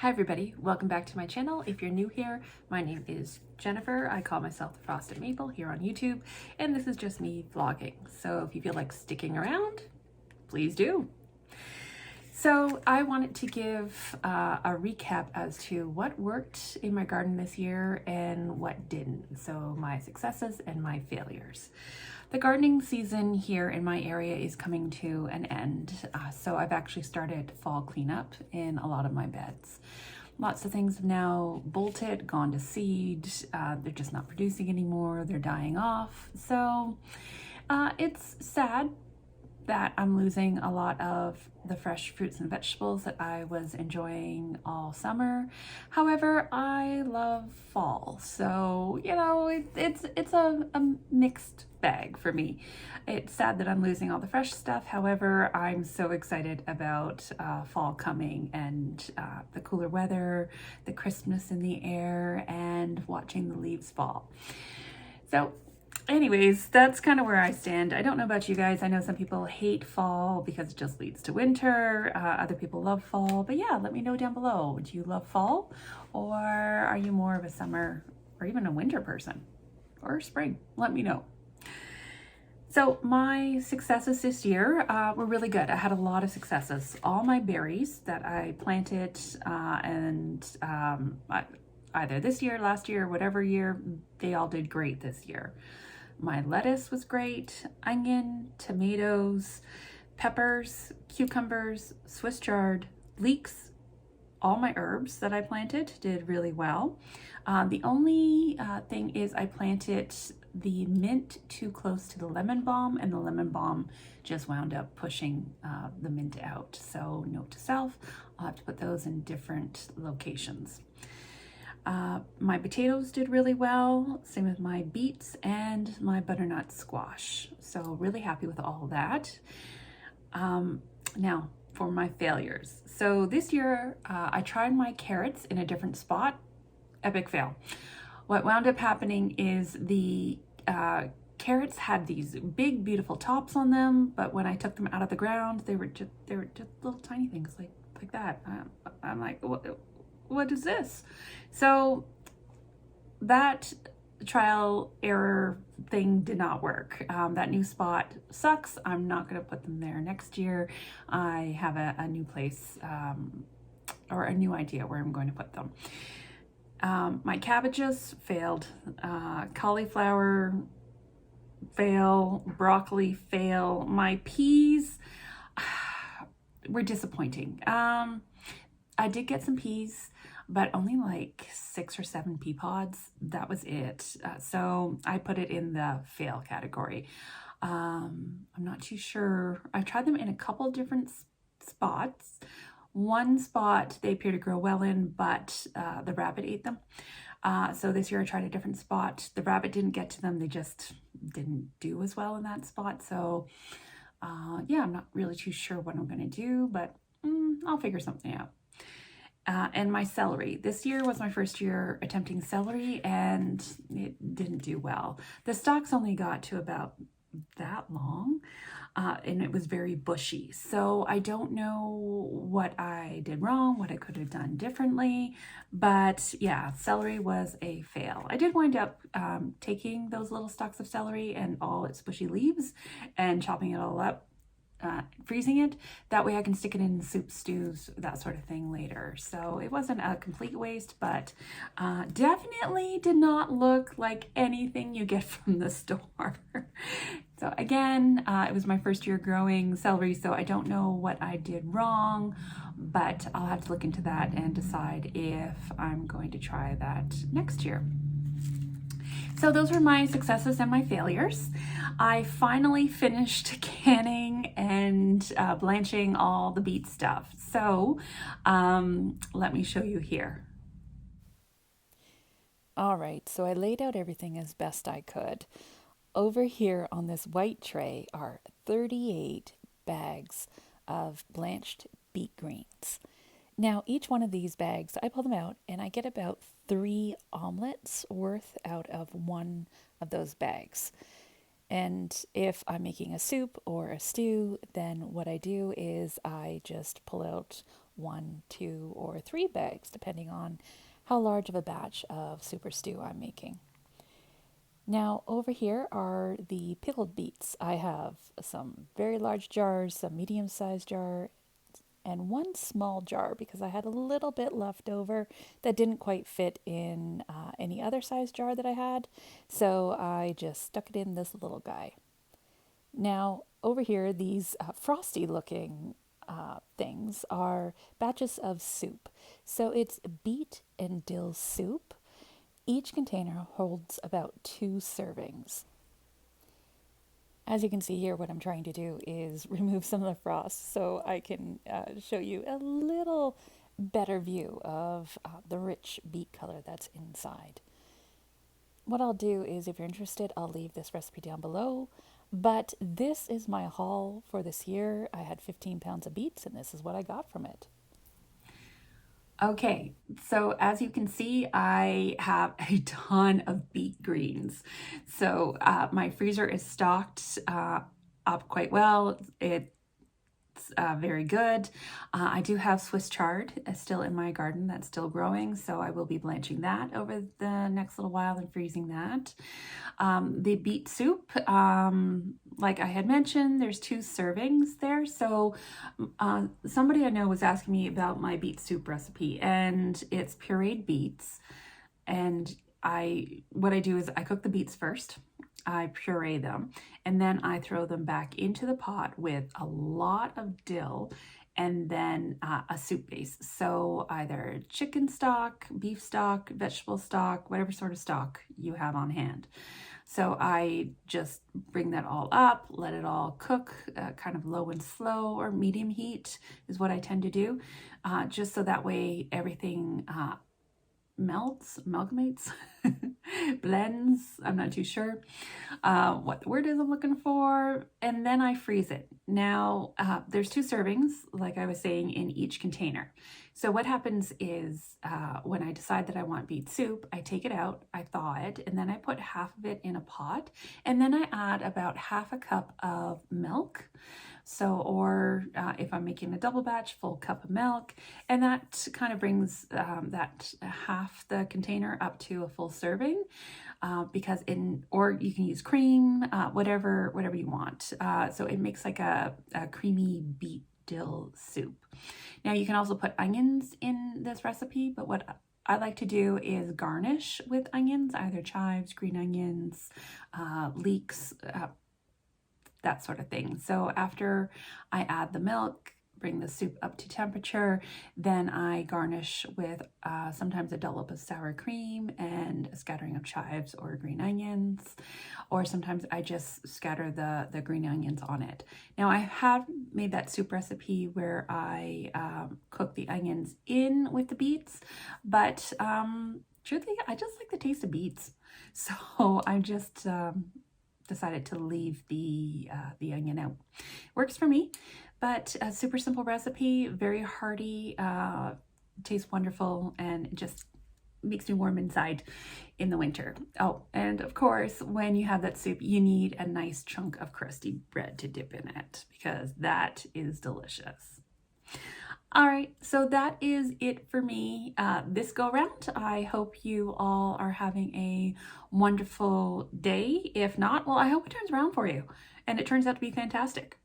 Hi everybody, welcome back to my channel. If you're new here, my name is Jennifer. I call myself the Frosted Maple here on YouTube, and this is just me vlogging. So if you feel like sticking around, please do. So I wanted to give a recap as to what worked in my garden this year and what didn't. So my successes and my failures. The gardening season here in my area is coming to an end. So I've actually started fall cleanup in a lot of my beds. Lots of things have now bolted, gone to seed. They're just not producing anymore. They're dying off. So it's sad that I'm losing a lot of the fresh fruits and vegetables that I was enjoying all summer. However, I love fall, so you know it's a mixed bag for me. It's sad that I'm losing all the fresh stuff. However, I'm so excited about fall coming and the cooler weather, the crispness in the air, and watching the leaves fall. So anyways, that's kind of where I stand. I don't know about you guys. I know some people hate fall because it just leads to winter. Other people love fall. But yeah, let me know down below. Do you love fall? Or are you more of a summer or even a winter person? Or spring? Let me know. So my successes this year were really good. I had a lot of successes. All my berries that I planted either this year, last year, whatever year, they all did great this year. My lettuce was great, onion, tomatoes, peppers, cucumbers, Swiss chard, leeks, all my herbs that I planted did really well. The only thing is I planted the mint too close to the lemon balm, and the lemon balm just wound up pushing the mint out. So note to self, I'll have to put those in different locations. My potatoes did really well, same with my beets and my butternut squash. So really happy with all that. Now for my failures. So this year I tried my carrots in a different spot. Epic fail. What wound up happening is the carrots had these big beautiful tops on them, but when I took them out of the ground, they were just little tiny things like that. I'm like, what is this? So that trial error thing did not work. That new spot sucks. I'm not going to put them there next year. I have a new place or a new idea where I'm going to put them. My cabbages failed. Cauliflower fail. Broccoli fail. My peas were disappointing. I did get some peas, but only like 6 or 7 pea pods. That was it. So I put it in the fail category. I'm not too sure. I tried them in a couple different spots. One spot they appear to grow well in, but the rabbit ate them. So this year I tried a different spot. The rabbit didn't get to them. They just didn't do as well in that spot. So yeah, I'm not really too sure what I'm going to do, but I'll figure something out. And my celery. This year was my first year attempting celery, and it didn't do well. The stalks only got to about that long, and it was very bushy. So I don't know what I did wrong, what I could have done differently, but yeah, celery was a fail. I did wind up taking those little stalks of celery and all its bushy leaves and chopping it all up, freezing it. That way I can stick it in soup, stews, that sort of thing later. So it wasn't a complete waste, but definitely did not look like anything you get from the store. So again, it was my first year growing celery, so I don't know what I did wrong, but I'll have to look into that and decide if I'm going to try that next year. So those were my successes and my failures. I finally finished canning and blanching all the beet stuff. So let me show you here. All right, so I laid out everything as best I could. Over here on this white tray are 38 bags of blanched beet greens. Now, each one of these bags, I pull them out and I get about 3 omelets worth out of one of those bags. And if I'm making a soup or a stew, then what I do is I just pull out 1, 2, or 3 bags, depending on how large of a batch of super stew I'm making. Now, over here are the pickled beets. I have some very large jars, some medium-sized jar, and one small jar because I had a little bit left over that didn't quite fit in any other size jar that I had. So I just stuck it in this little guy. Now, over here, these frosty looking things are batches of soup. So it's beet and dill soup. Each container holds about 2 servings. As you can see here, what I'm trying to do is remove some of the frost so I can show you a little better view of the rich beet color that's inside. What I'll do is, if you're interested, I'll leave this recipe down below. But this is my haul for this year. I had 15 pounds of beets, and this is what I got from it. Okay, so as you can see, I have a ton of beet greens. So my freezer is stocked up quite well. It's very good. I do have Swiss chard still in my garden that's still growing, so I will be blanching that over the next little while and freezing that. The beet soup, like I had mentioned, there's 2 servings there. So somebody I know was asking me about my beet soup recipe, and it's pureed beets. And what I do is I cook the beets first. I puree them, and then I throw them back into the pot with a lot of dill and then a soup base. So either chicken stock, beef stock, vegetable stock, whatever sort of stock you have on hand. So I just bring that all up, let it all cook, kind of low and slow or medium heat is what I tend to do, just so that way everything melts, amalgamates, blends, I'm not too sure what the word is I'm looking for, and then I freeze it. Now, there's 2 servings, like I was saying, in each container. So what happens is when I decide that I want beet soup, I take it out, I thaw it, and then I put half of it in a pot, and then I add about half a cup of milk. So, or if I'm making a double batch, full cup of milk, and that kind of brings that half the container up to a full serving, or you can use cream, whatever you want. So it makes like a creamy beet dill soup. Now you can also put onions in this recipe, but what I like to do is garnish with onions, either chives, green onions, leeks, that sort of thing. So after I add the milk, bring the soup up to temperature, then I garnish with sometimes a dollop of sour cream and a scattering of chives or green onions, or sometimes I just scatter the green onions on it. Now I have made that soup recipe where I cook the onions in with the beets, but truthfully, I just like the taste of beets. So I just decided to leave the onion out. Works for me, but a super simple recipe, very hearty, tastes wonderful, and it just makes me warm inside in the winter. Oh, and of course, when you have that soup, you need a nice chunk of crusty bread to dip in it, because that is delicious. All right, so that is it for me this go round. I hope you all are having a wonderful day. If not, well, I hope it turns around for you and it turns out to be fantastic.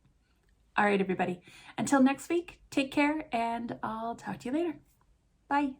All right, everybody. Until next week, take care, and I'll talk to you later. Bye.